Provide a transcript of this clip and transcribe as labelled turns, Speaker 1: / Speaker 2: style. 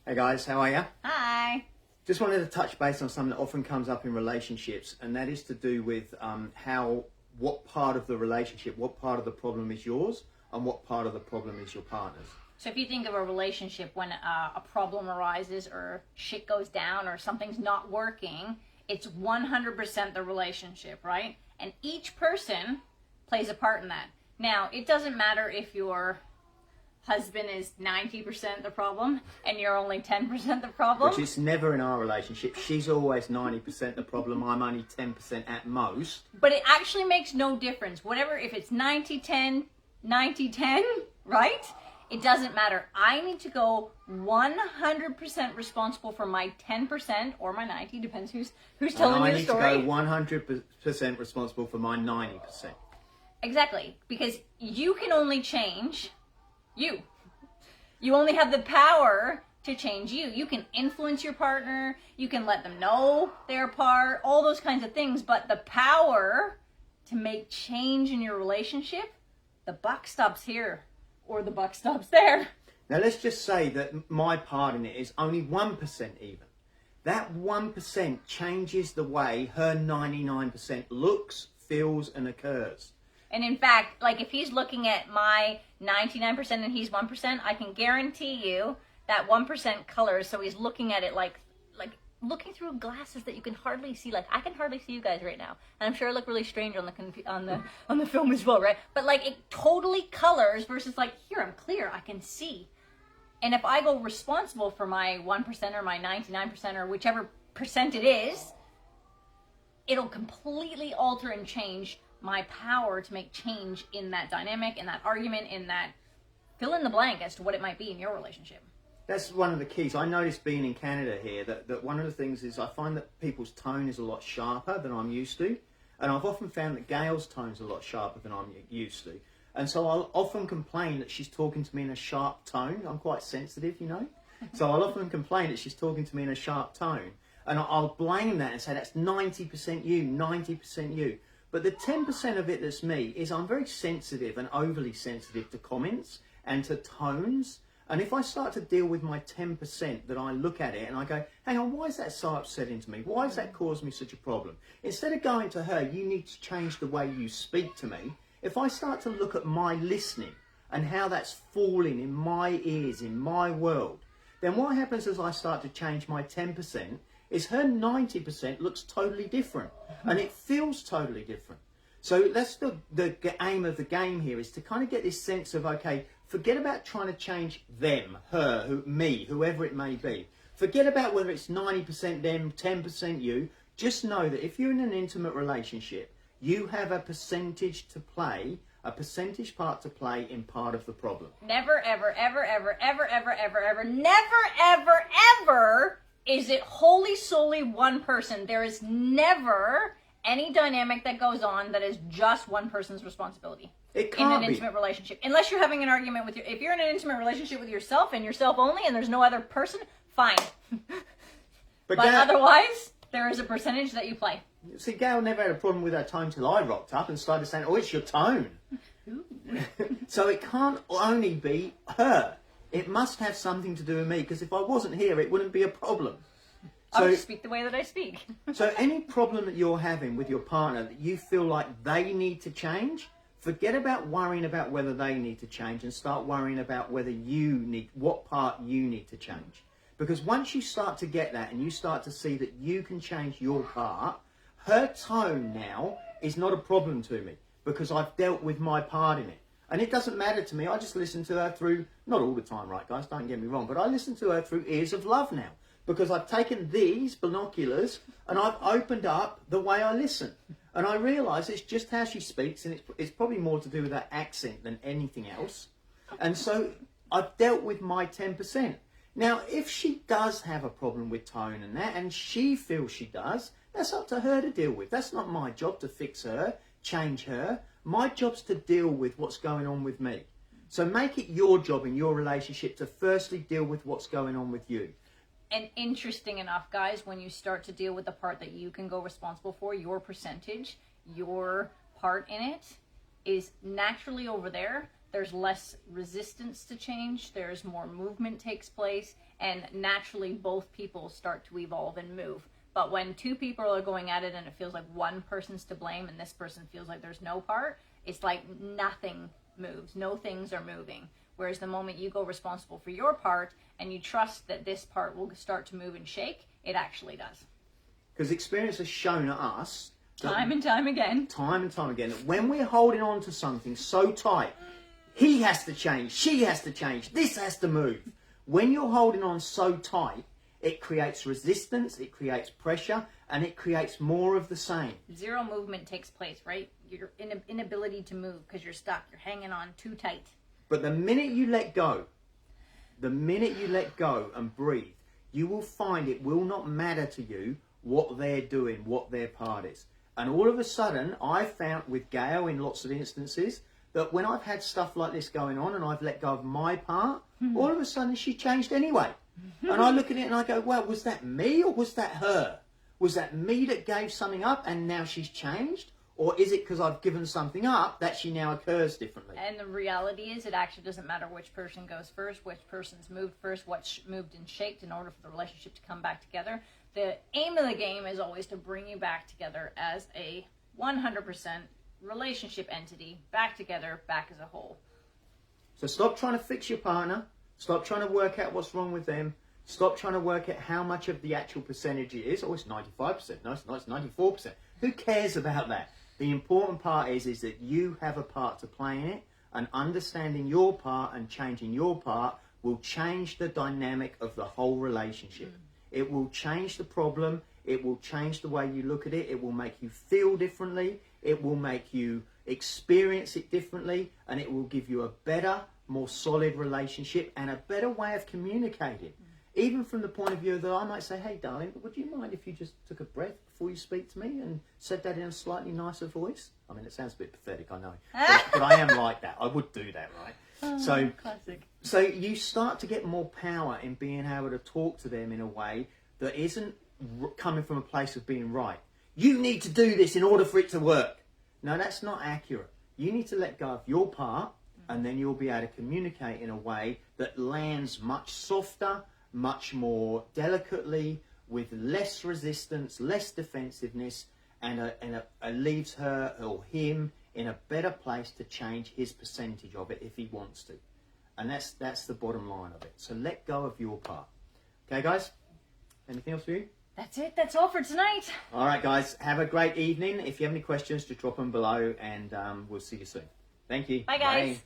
Speaker 1: Hey guys, how are you?
Speaker 2: Hi.
Speaker 1: Just wanted to touch base on something that often comes up in relationships, and that is to do with what part of the relationship, what part of the problem is yours, and what part of the problem is your partner's.
Speaker 2: So if you think of a relationship when a problem arises or shit goes down or something's not working, it's 100% the relationship, right? And each person plays a part in that. Now, it doesn't matter if your husband is 90% the problem and you're only 10% the problem.
Speaker 1: Which is never in our relationship. She's always 90% the problem, I'm only 10% at most.
Speaker 2: But it actually makes no difference. Whatever, if it's 90-10, 90-10, right? It doesn't matter. I need to go 100% responsible for my 10% or my 90, depends who's telling you the story.
Speaker 1: I need to go 100% responsible for my 90%.
Speaker 2: Exactly, because you can only change you. You only have the power to change you. You can influence your partner, you can let them know their part, all those kinds of things, but the power to make change in your relationship, the buck stops here or the buck stops there.
Speaker 1: Now let's just say that my part in it is only 1% even. That 1% changes the way her 99% looks, feels and occurs.
Speaker 2: And in fact, like if he's looking at my 99% and he's 1%, I can guarantee you that 1% colors. So he's looking at it like looking through glasses that you can hardly see. Like I can hardly see you guys right now, and I'm sure I look really strange on the film as well, right? But like it totally colors versus like here I'm clear, I can see. And if I go responsible for my 1% or my 99% or whichever percent it is, it'll completely alter and change my power to make change in that dynamic, in that argument, in that fill in the blank as to what it might be in your relationship.
Speaker 1: That's one of the keys. I noticed being in Canada here that one of the things is I find that people's tone is a lot sharper than I'm used to. And I've often found that Gail's tone's a lot sharper than I'm used to. And so I'll often complain that she's talking to me in a sharp tone. I'm quite sensitive, you know. So I'll often complain that she's talking to me in a sharp tone. And I'll blame that and say that's 90% you, 90% you. But the 10% of it that's me is I'm very sensitive and overly sensitive to comments and to tones. And if I start to deal with my 10%, that I look at it and I go, hang on, why is that so upsetting to me? Why has that caused me such a problem? Instead of going to her, you need to change the way you speak to me. If I start to look at my listening and how that's falling in my ears, in my world, then what happens as I start to change my 10% is her 90% looks totally different and it feels totally different. So that's the aim of the game here, is to kind of get this sense of, okay, forget about trying to change them, her, me, whoever it may be. Forget about whether it's 90% them, 10% you. Just know that if you're in an intimate relationship, you have a percentage to play, a percentage part to play in part of the problem.
Speaker 2: Never, ever, ever, ever, ever, ever, ever, ever, never, ever, ever is it wholly, solely one person. There is never any dynamic that goes on that is just one person's responsibility.
Speaker 1: It can't
Speaker 2: in an intimate relationship. Unless you're having an argument with if you're in an intimate relationship with yourself and yourself only and there's no other person, fine. But otherwise, there is a percentage that you play.
Speaker 1: See, Gail never had a problem with her tone till I rocked up and started saying, oh, it's your tone. So it can't only be her. It must have something to do with me, because if I wasn't here, it wouldn't be a problem.
Speaker 2: I would speak the way that I speak.
Speaker 1: So any problem that you're having with your partner that you feel like they need to change, forget about worrying about whether they need to change and start worrying about what part you need to change. Because once you start to get that and you start to see that you can change your part, her tone now is not a problem to me because I've dealt with my part in it. And it doesn't matter to me. I just listen to her through, not all the time, right, guys? Don't get me wrong. But I listen to her through ears of love now. Because I've taken these binoculars and I've opened up the way I listen. And I realise it's just how she speaks, and it's probably more to do with her accent than anything else. And so I've dealt with my 10%. Now, if she does have a problem with tone and that, and she feels she does, that's up to her to deal with. That's not my job to fix her, change her. My job's to deal with what's going on with me. So make it your job in your relationship to firstly deal with what's going on with you.
Speaker 2: And interesting enough, guys, when you start to deal with the part that you can go responsible for, your percentage, your part in it is naturally over there. there's less resistance to change, there's more movement takes place, and naturally both people start to evolve and move. But when two people are going at it and it feels like one person's to blame and this person feels like there's no part, it's like nothing moves, no things are moving. Whereas the moment you go responsible for your part and you trust that this part will start to move and shake, it actually does.
Speaker 1: Because experience has shown us
Speaker 2: Time and time again,
Speaker 1: that when we're holding on to something so tight, he has to change, she has to change, this has to move. When you're holding on so tight, it creates resistance, it creates pressure, and it creates more of the same.
Speaker 2: Zero movement takes place, right? Your inability to move because you're stuck, you're hanging on too tight.
Speaker 1: But the minute you let go and breathe, you will find it will not matter to you what they're doing, what their part is. And all of a sudden, I've found with Gail in lots of instances that when I've had stuff like this going on and I've let go of my part, all of a sudden she changed anyway. And I look at it and I go, well, was that me or was that her? Was that me that gave something up and now she's changed? Or is it because I've given something up that she now occurs differently?
Speaker 2: And the reality is it actually doesn't matter which person goes first, which person's moved first, what moved and shaped in order for the relationship to come back together. The aim of the game is always to bring you back together as a 100% relationship entity, back together, back as a whole.
Speaker 1: So stop trying to fix your partner. Stop trying to work out what's wrong with them. Stop trying to work out how much of the actual percentage it is. Oh, it's 95%. No, it's not. It's 94%. Who cares about that? The important part is that you have a part to play in it, and understanding your part and changing your part will change the dynamic of the whole relationship. It will change the problem. It will change the way you look at it. It will make you feel differently. It will make you experience it differently, and it will give you a better, more solid relationship and a better way of communicating. Even from the point of view that I might say, hey, darling, would you mind if you just took a breath before you speak to me and said that in a slightly nicer voice? I mean, it sounds a bit pathetic, I know. But I am like that. I would do that, right?
Speaker 2: Oh, classic.
Speaker 1: So you start to get more power in being able to talk to them in a way that isn't coming from a place of being right. You need to do this in order for it to work. No, that's not accurate. You need to let go of your part, and then you'll be able to communicate in a way that lands much softer, much more delicately, with less resistance, less defensiveness, and leaves her or him in a better place to change his percentage of it if he wants to. And that's the bottom line of it. So let go of your part. Okay, guys? Anything else for you?
Speaker 2: That's it. That's all for tonight.
Speaker 1: All right, guys. Have a great evening. If you have any questions, just drop them below, and we'll see you soon. Thank you.
Speaker 2: Bye, guys.
Speaker 1: Bye.